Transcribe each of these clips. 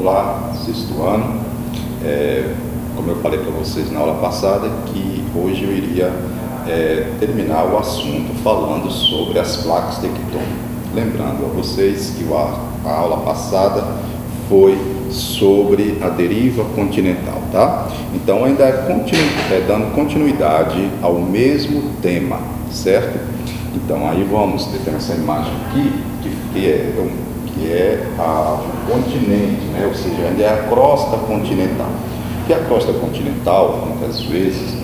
vestibular, sexto ano. Como eu falei para vocês na aula passada, que hoje eu iria terminar o assunto falando sobre as placas tectônicas. Lembrando a vocês que a aula passada foi sobre a deriva continental, tá? Então ainda dando continuidade ao mesmo tema, certo? Então aí vamos ter essa imagem aqui, que é o continente, né? Ou seja, ainda é a crosta continental. E a crosta continental, muitas vezes,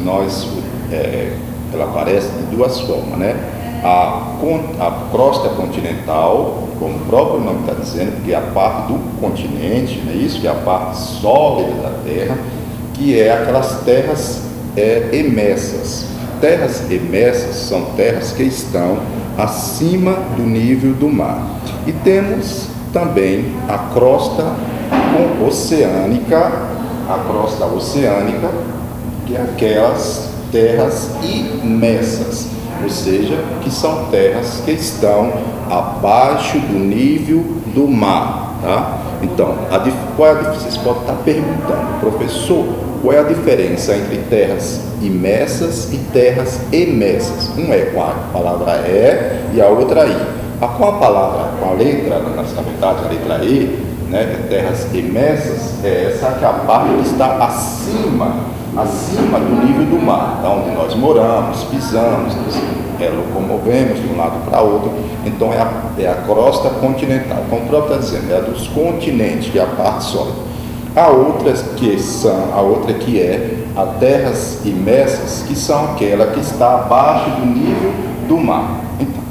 ela aparece de duas formas, né? A crosta continental, como o próprio nome está dizendo, que é a parte do continente, né? Isso que é a parte sólida da Terra, que é aquelas terras emersas. Terras emersas são terras que estão acima do nível do mar. E temos também a crosta oceânica, que é aquelas terras imersas, ou seja, que são terras que estão abaixo do nível do mar, tá? Então, vocês podem estar perguntando, professor, qual é a diferença entre terras imersas e terras emersas? Uma é com a palavra e a outra I. Com a letra, na verdade, a letra E, né, terras imersas, é essa que é a parte que está acima do nível do mar, tá? Onde nós moramos, pisamos, nos locomovemos de um lado para outro. Então é a crosta continental, como o próprio está dizendo, é a dos continentes, que é a parte sólida. A outra que é a terras imersas, que são aquela que está abaixo do nível do mar. Então,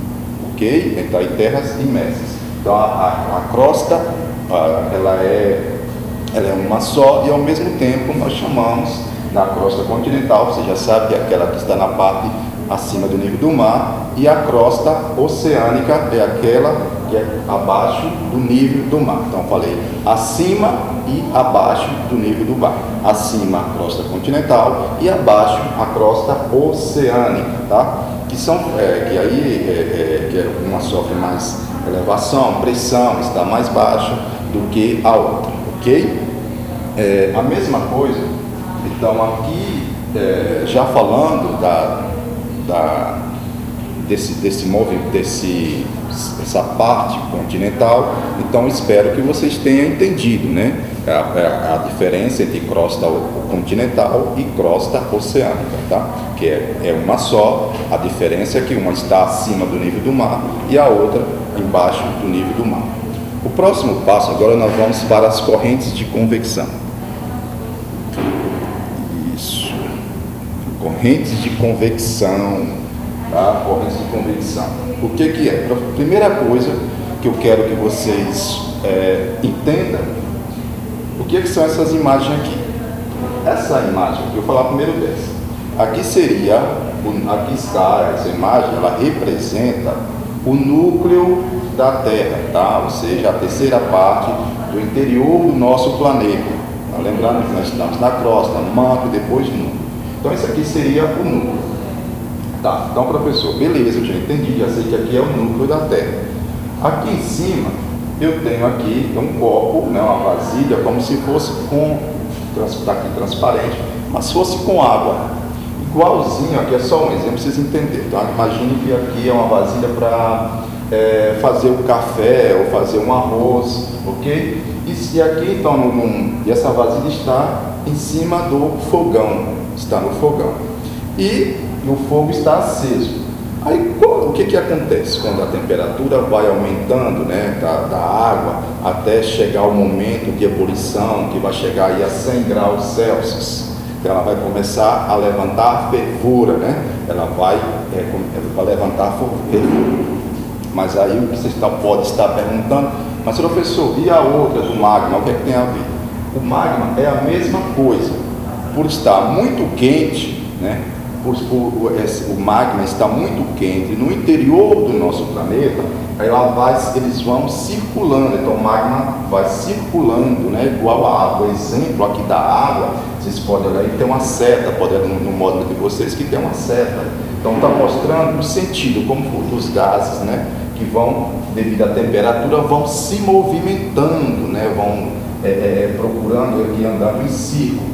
ok? Então, em terras imersas. Então, a crosta, ela é uma só, e ao mesmo tempo nós chamamos da crosta continental, você já sabe que é aquela que está na parte acima do nível do mar, e a crosta oceânica é aquela que é abaixo do nível do mar. Então eu falei acima e abaixo do nível do mar. Acima a crosta continental e abaixo a crosta oceânica, tá? Que uma sofre mais elevação, pressão, está mais baixa do que a outra, ok? A mesma coisa, então aqui já falando dessa parte continental, então espero que vocês tenham entendido, né? A diferença entre crosta continental e crosta oceânica, tá? Que é uma só, a diferença é que uma está acima do nível do mar e a outra embaixo do nível do mar. O próximo passo, agora nós vamos para as correntes de convecção. Isso. Correntes de convecção, tá? Correntes de convecção. O que é? A primeira coisa que eu quero que vocês entendam, o que são essas imagens aqui? Essa imagem, eu vou falar primeiro dessa. Aqui está essa imagem, ela representa o núcleo da Terra, tá? Ou seja, a terceira parte do interior do nosso planeta. Tá? Lembrando que nós estamos na crosta, no manto e depois no núcleo. Então, esse aqui seria o núcleo. Tá, então, professor, beleza, eu já entendi, já sei que aqui é o núcleo da Terra. Aqui em cima, eu tenho aqui um copo, né, uma vasilha, como se fosse está aqui transparente, mas se fosse com água. Igualzinho, aqui é só um exemplo para vocês entenderem. Então, imagine que aqui é uma vasilha para fazer o café ou fazer um arroz, ok? E aqui, então, e essa vasilha está em cima do fogão, está no fogão. E o fogo está aceso. Aí o que acontece quando a temperatura vai aumentando, né, da água até chegar o momento de ebulição, que vai chegar aí a 100 graus Celsius? Então ela vai começar a levantar fervura, né? Ela vai levantar fervura. Mas aí o que você pode estar perguntando, mas professor, e a outra do magma, o que é que tem a ver? O magma é a mesma coisa. Por estar muito quente, né? O magma está muito quente no interior do nosso planeta, eles vão circulando, então o magma vai circulando, né, igual a água. Exemplo aqui da água, vocês podem olhar, tem uma seta, pode olhar no módulo de vocês que tem uma seta, então está mostrando o sentido, como os gases, né, que vão, devido à temperatura, vão se movimentando, né, vão procurando aqui, andando em círculo,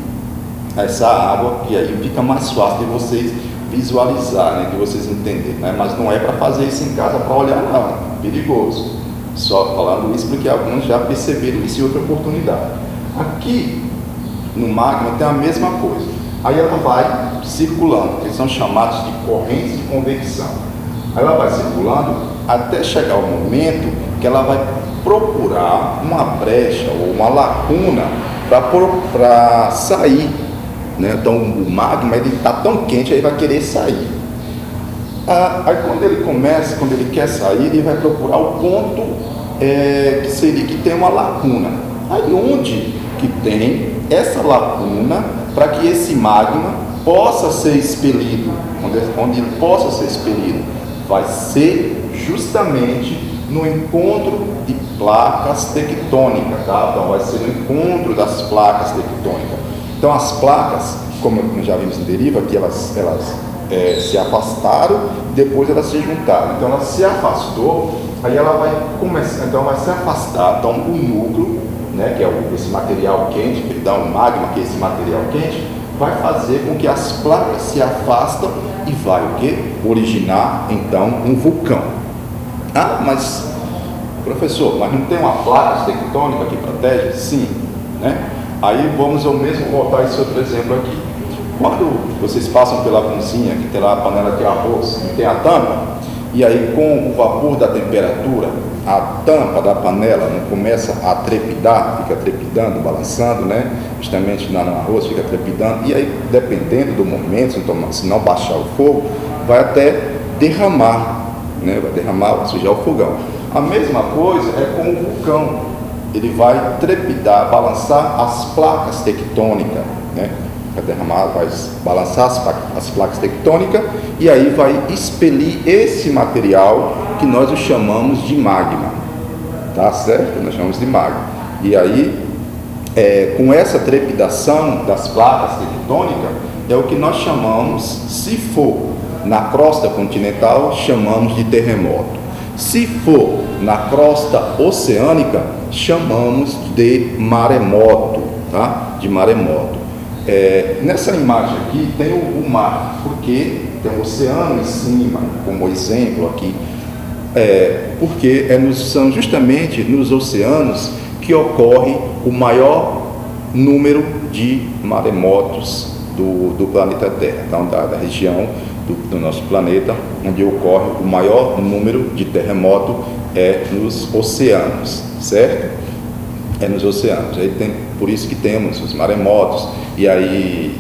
essa água, que aí fica mais fácil de vocês visualizar, né, de vocês entenderem, né? Mas não é para fazer isso em casa para olhar, não, perigoso. Só falando isso porque alguns já perceberam isso em outra oportunidade. Aqui no magma tem a mesma coisa. Aí ela vai circulando, que são chamados de correntes de convecção. Aí ela vai circulando até chegar o momento que ela vai procurar uma brecha ou uma lacuna para sair, né? Então o magma está tão quente, aí vai querer sair. Aí quando ele quer sair, ele vai procurar o ponto que tem uma lacuna. Aí onde que tem essa lacuna para que esse magma possa ser expelido, onde ele possa ser expelido, vai ser justamente no encontro de placas tectônicas, tá? Então vai ser no encontro das placas tectônicas. Então as placas, como já vimos em deriva, que elas se afastaram, depois elas se juntaram. Então ela se afastou, aí ela vai começar, então vai se afastar. Então o núcleo, né, que é esse material quente, que dá um magma, que é esse material quente, vai fazer com que as placas se afastem e vai o quê? Originar então um vulcão. Ah, mas professor, mas não tem uma placa tectônica que protege? Sim, né? Aí vamos eu mesmo voltar esse outro exemplo aqui. Quando vocês passam pela cozinha, que tem lá a panela de arroz, e tem a tampa, e aí com o vapor da temperatura, a tampa da panela não começa a trepidar, fica trepidando, balançando, né? Justamente lá no arroz fica trepidando, e aí dependendo do momento, se não baixar o fogo, vai até derramar, né? Vai derramar, vai sujar o fogão. A mesma coisa é com o vulcão, ele vai trepidar, balançar as placas tectônicas, né? Vai derramar, vai balançar as placas tectônicas e aí vai expelir esse material que nós o chamamos de magma, tá certo? Nós chamamos de magma. E aí, com essa trepidação das placas tectônicas, é o que nós chamamos, se for na crosta continental, chamamos de terremoto. Se for na crosta oceânica, chamamos de maremoto, tá? De maremoto. Nessa imagem aqui tem o mar, porque tem o oceano em cima, como exemplo aqui, porque são justamente nos oceanos que ocorre o maior número de maremotos do planeta Terra, então, da região do nosso planeta, onde ocorre o maior número de terremotos nos oceanos, certo? Nos oceanos. Aí por isso que temos os maremotos, e aí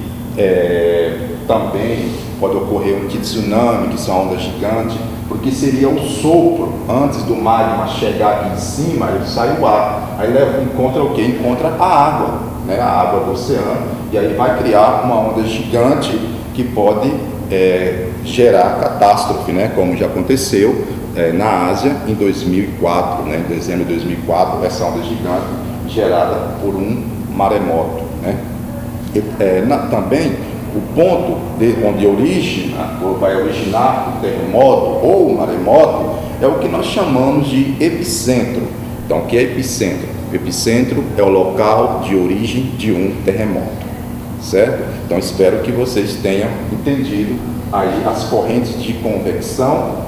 também pode ocorrer um tsunami, que são ondas gigantes, porque seria o sopro, antes do magma chegar aqui em cima, ele sai o ar, aí encontra o quê? Encontra a água, né? A água do oceano, e aí vai criar uma onda gigante que pode gerar catástrofe, né? Como já aconteceu na Ásia em 2004, né? Em dezembro de 2004, essa onda gigante gerada por um maremoto, né? Também o ponto onde vai originar o terremoto ou o maremoto é o que nós chamamos de epicentro. Então, o que é epicentro? Epicentro é o local de origem de um terremoto, certo? Então, espero que vocês tenham entendido aí as correntes de convecção,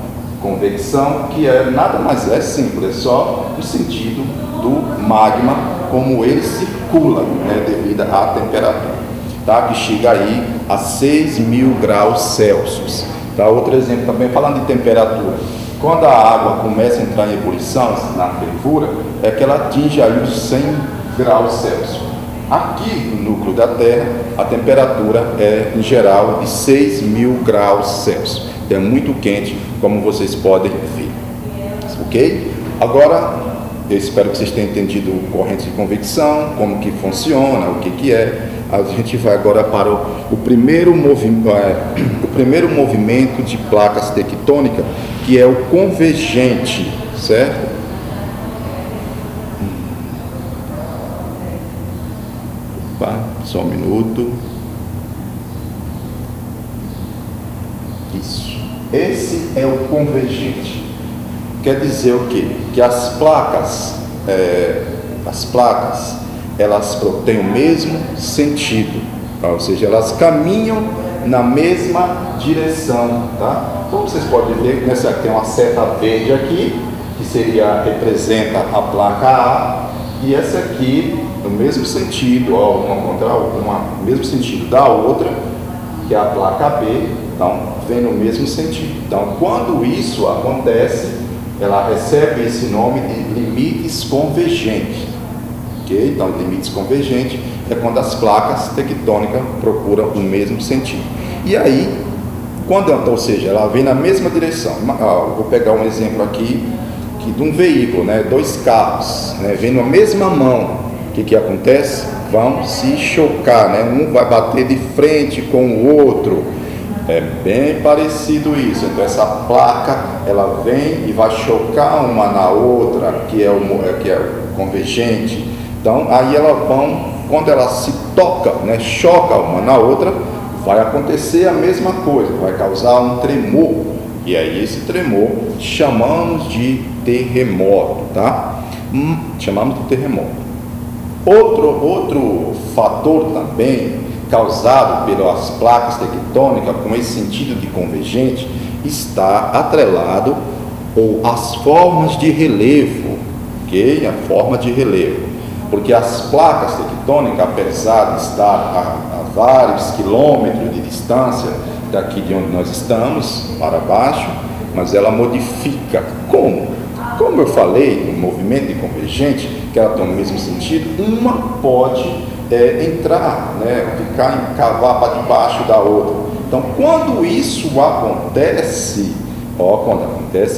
que nada mais simples, é só o sentido do magma, como ele circula, né, devido à temperatura, tá? Que chega aí a 6.000 graus Celsius. Tá? Outro exemplo também, falando de temperatura, quando a água começa a entrar em ebulição, na fervura, é que ela atinge aí os 100 graus Celsius. Aqui no núcleo da Terra, a temperatura é, em geral, de 6.000 graus Celsius. É muito quente, como vocês podem ver. Ok? Agora, eu espero que vocês tenham entendido corrente de convecção, como que funciona, o que é. A gente vai agora para o primeiro movimento de placas tectônicas, que é o convergente, certo? Opa, só um minuto. Isso. Esse é o convergente. Quer dizer o quê? Que as placas elas têm o mesmo sentido, tá? Ou seja, elas caminham na mesma direção, tá? Como vocês podem ver, nessa aqui tem uma seta verde aqui, que representa a placa A, e essa aqui, no mesmo sentido, ó, no mesmo sentido da outra, que é a placa B, então vem no mesmo sentido. Então, quando isso acontece, ela recebe esse nome de limites convergentes. Okay? Então, limites convergentes é quando as placas tectônicas procuram o mesmo sentido. E aí, ou seja, ela vem na mesma direção. Vou pegar um exemplo aqui de um veículo, né? 2 carros, né? Vem na mesma mão. O que acontece? Vão se chocar, né? Um vai bater de frente com o outro. É bem parecido isso. Então essa placa, ela vem e vai chocar uma na outra, que é o convergente. Então aí quando ela se toca, né? Choca uma na outra, vai acontecer a mesma coisa, vai causar um tremor. E aí esse tremor chamamos de terremoto, tá? Chamamos de terremoto. Outro fator também causado pelas placas tectônicas com esse sentido de convergente está atrelado às formas de relevo, ok? A forma de relevo, porque as placas tectônicas, apesar de estar a vários quilômetros de distância daqui de onde nós estamos para baixo, mas ela modifica. Como eu falei, no movimento de convergente, que ela tem o mesmo sentido, uma pode entrar, né, cavar para debaixo da outra. Então, quando isso acontece,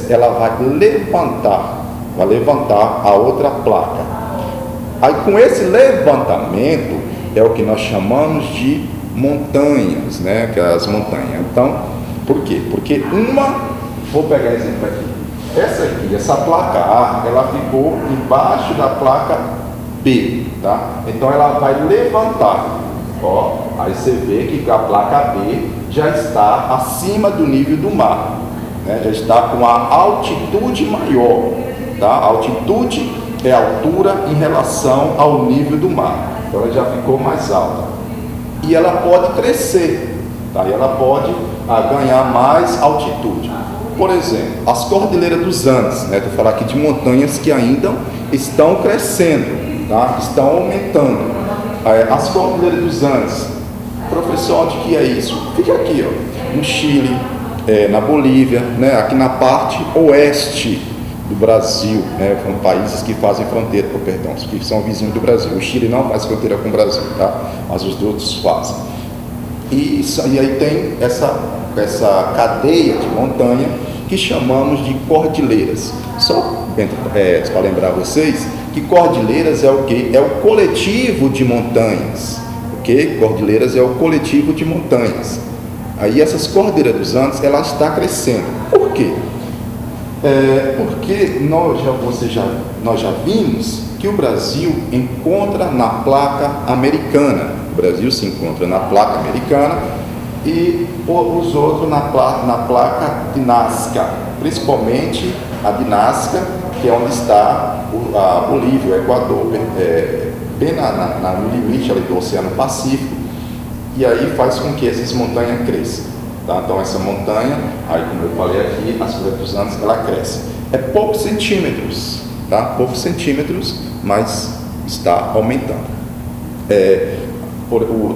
ela vai levantar a outra placa. Aí, com esse levantamento, é o que nós chamamos de montanhas, né, que é as montanhas. Então, por quê? Porque vou pegar exemplo aqui. Essa placa A, ela ficou embaixo da placa B, tá? Então ela vai levantar, aí você vê que a placa B já está acima do nível do mar, né? Já está com uma altitude maior, tá? A altitude é a altura em relação ao nível do mar, então ela já ficou mais alta. E ela pode crescer, tá? E ela pode ganhar mais altitude. Por exemplo, as Cordilheiras dos Andes, né? Estou falando aqui de montanhas que ainda estão crescendo, tá? Estão aumentando. As Cordilheiras dos Andes, professor, onde que é isso? Fica aqui, no Chile, na Bolívia, né? Aqui na parte oeste do Brasil, né? São países que fazem fronteira, que são vizinhos do Brasil. O Chile não faz fronteira com o Brasil, tá? Mas os outros fazem. E aí tem essa cadeia de montanha que chamamos de cordilheiras. Só para lembrar vocês que cordilheiras é o quê? É o coletivo de montanhas, ok? Cordilheiras é o coletivo de montanhas. Aí essas Cordilheiras dos Andes, ela está crescendo. Por quê? Porque nós já vimos que o Brasil encontra na placa americana. O Brasil se encontra na placa americana e os outros na placa de Nazca, principalmente a de Nazca, que é onde está a Bolívia, o Equador, bem no limite ali do Oceano Pacífico, e aí faz com que essas montanhas cresçam. Tá? Então essa montanha, aí como eu falei aqui, as Cordilheiras dos Andes, ela cresce. É poucos centímetros, tá? Poucos centímetros, mas está aumentando.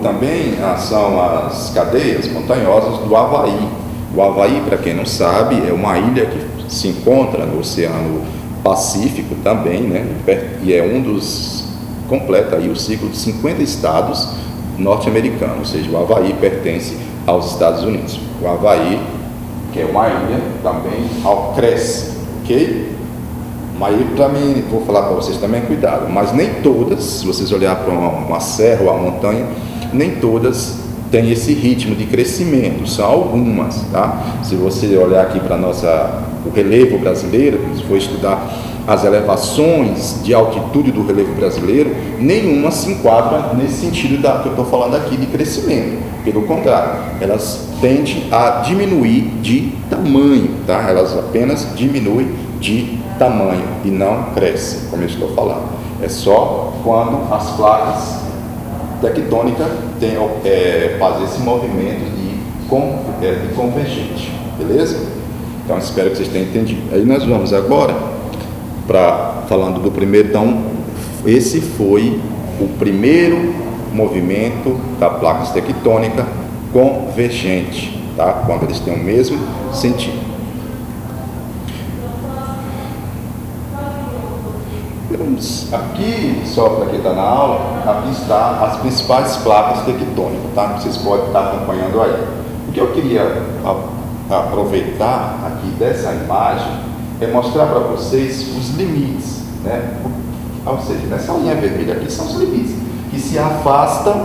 Também são as cadeias montanhosas do Havaí. O Havaí, para quem não sabe, é uma ilha que se encontra no Oceano Pacífico também, né? E é completa aí o ciclo de 50 estados norte-americanos, ou seja, o Havaí pertence aos Estados Unidos. O Havaí, que é uma ilha, também cresce, ok? Mas também, vou falar para vocês também, cuidado, mas nem todas, se vocês olharem para uma serra ou uma montanha, nem todas têm esse ritmo de crescimento, são algumas, tá? Se você olhar aqui para o relevo brasileiro, se for estudar as elevações de altitude do relevo brasileiro, nenhuma se enquadra nesse sentido que eu estou falando aqui de crescimento. Pelo contrário, elas tendem a diminuir de tamanho, tá? Elas apenas diminuem de tamanho e não crescem, como eu estou falando. É só quando as placas tectônicas fazem esse movimento de convergente, beleza? Então espero que vocês tenham entendido. Aí nós vamos agora falando do primeiro. Então esse foi o primeiro movimento da placa tectônica convergente, tá? Quando eles têm o mesmo sentido. Aqui, só para quem está na aula, aqui está as principais placas tectônicas, tá? Vocês podem estar acompanhando aí. O que eu queria aproveitar aqui dessa imagem é mostrar para vocês os limites, né? Ou seja, nessa linha vermelha aqui são os limites que se afastam,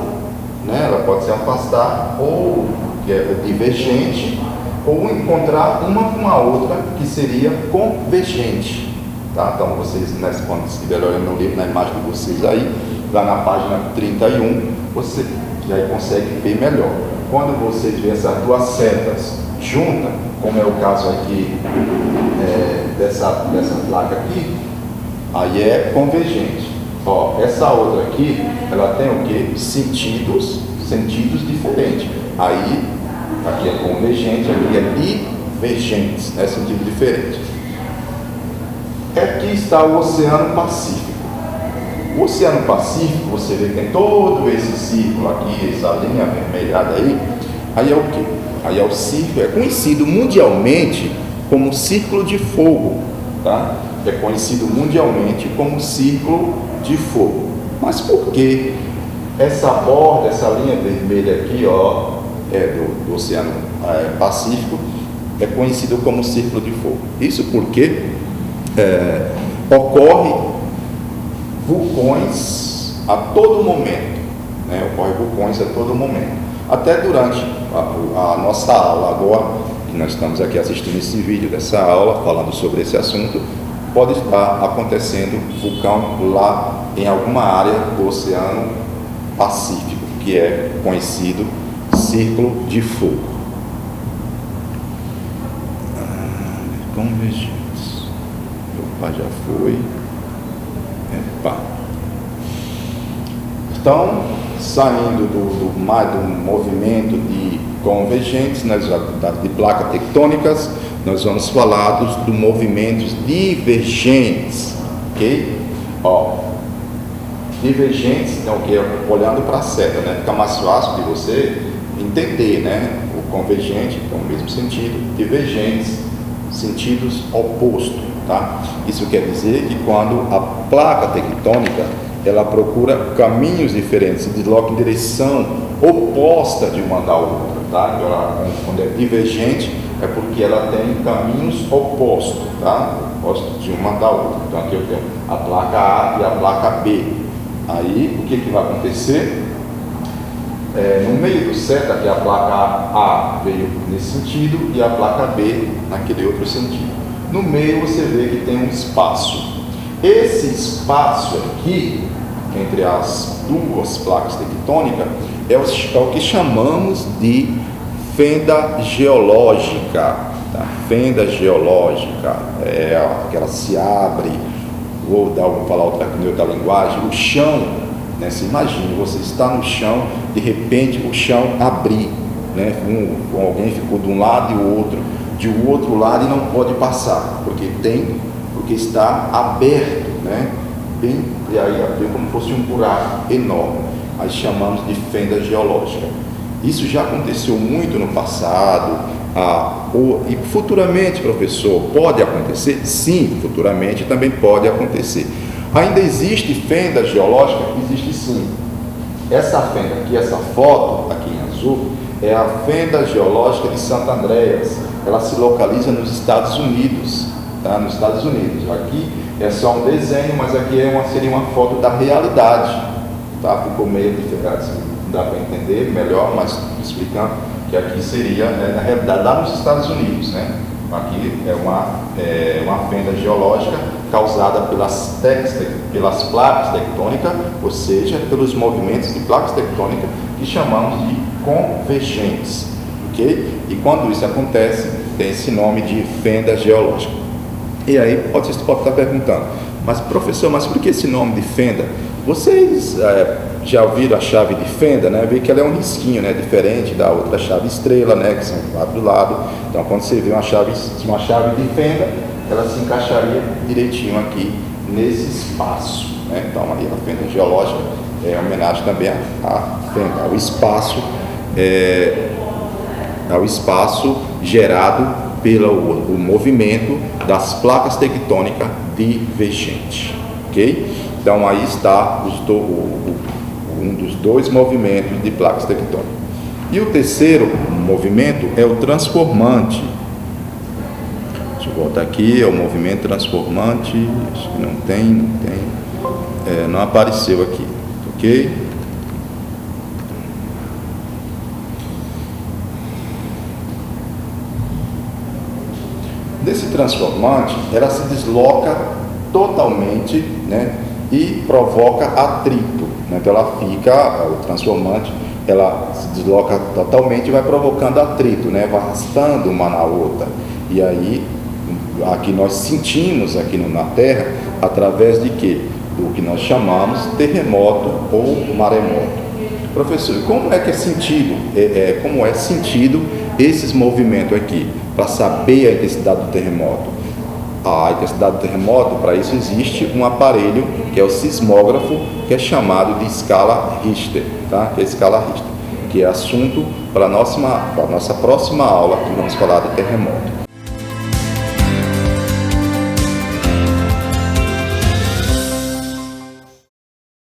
né? Ela pode se afastar ou que é divergente, ou encontrar uma com a outra que seria convergente. Tá? Então vocês, quando estiverem olhando no livro, na imagem de vocês aí, lá na página 31, você já consegue ver melhor. Quando vocês veem essas duas setas juntas, como é o caso aqui dessa placa aqui, aí é convergente. Ó, essa outra aqui, ela tem o que? Sentidos diferentes. Aí, aqui é convergente, aqui é divergente, né? Sentido diferente. Aqui está o Oceano Pacífico. O Oceano Pacífico, você vê que tem todo esse círculo aqui, essa linha avermelhada aí é o que? Aí é o círculo, é conhecido mundialmente como Círculo de Fogo, tá? É conhecido mundialmente como Círculo de Fogo. Mas por que essa borda, essa linha vermelha aqui, ó, do Oceano Pacífico, é conhecido como Círculo de Fogo? Isso porque ocorre vulcões a todo momento, né? Ocorre vulcões a todo momento. Até durante a nossa aula agora, que nós estamos aqui assistindo esse vídeo dessa aula, falando sobre esse assunto, pode estar acontecendo vulcão lá em alguma área do Oceano Pacífico, que é conhecido Círculo de Fogo. Convergentes. Opa, já foi. Epa. Então, saindo do movimento de convergentes, de placas tectônicas, nós vamos falar dos movimentos divergentes, ok? Ó, divergentes, então, que é olhando para a seta, né? Fica mais fácil de você entender, né? O convergente, então, o mesmo sentido, divergentes, sentidos opostos, tá? Isso quer dizer que quando a placa tectônica ela procura caminhos diferentes, se desloca em direção oposta de uma da outra, tá? Então, quando é divergente, é porque ela tem caminhos opostos, tá? Opostos de uma da outra. Então, aqui eu tenho a placa A e a placa B. Aí, o que vai acontecer? No meio do seta, que a placa A veio nesse sentido e a placa B naquele outro sentido. No meio, você vê que tem um espaço. Esse espaço aqui, entre as duas placas tectônicas, é o que chamamos de fenda geológica. Tá? Fenda geológica é aquela se abre, vou falar outra linguagem, o chão, né? Se imagine, você está no chão, de repente o chão abrir, né? Alguém ficou de um lado e o outro de um outro lado e não pode passar, porque está aberto, né? E aí abriu como se fosse um buraco enorme. Aí chamamos de fenda geológica. Isso já aconteceu muito no passado, e futuramente, professor, pode acontecer? Sim, futuramente também pode acontecer. Ainda existe fenda geológica? Existe sim. Essa fenda aqui, essa foto aqui em azul, é a fenda geológica de Santo Andreas. Ela se localiza nos Estados Unidos, tá? Nos Estados Unidos. Aqui é só um desenho, mas aqui seria uma foto da realidade, tá? Ficou meio diferente, assim, não dá para entender melhor, mas explicando que aqui seria, né, na realidade, lá nos Estados Unidos, né? Aqui é uma fenda geológica causada pelas placas tectônicas, ou seja, pelos movimentos de placas tectônicas que chamamos de convergentes, ok? E quando isso acontece, tem esse nome de fenda geológica. E aí, você pode estar perguntando, Mas professor, mas por que esse nome de fenda? Vocês já ouviram a chave de fenda, né? Vê que ela é um risquinho, né? Diferente da outra chave estrela, né? Que são quatro lados. Então, quando você vê uma chave de fenda, ela se encaixaria direitinho aqui nesse espaço, né? Então, ali a fenda geológica é homenagem também à fenda, ao espaço gerado pelo o movimento das placas tectônicas divergentes, ok? Então aí está um dos dois movimentos de placas tectônicas. E o terceiro movimento é o transformante. Deixa eu voltar aqui, é o movimento transformante. Acho que não tem. Não apareceu aqui, ok? Desse transformante, ela se desloca totalmente, né, e provoca atrito, né? Então ela fica, o transformante, ela se desloca totalmente e vai provocando atrito, né? Vai arrastando uma na outra. E aí, aqui nós sentimos aqui na Terra, através de quê? Do que nós chamamos terremoto ou maremoto. Professor, como é que é sentido? Como é sentido esses movimentos aqui, para saber a intensidade do terremoto? A intensidade do terremoto, para isso existe um aparelho que é o sismógrafo, que é chamado de escala Richter, tá? Que é a escala Richter, que é assunto para a nossa próxima aula, que vamos falar de terremoto.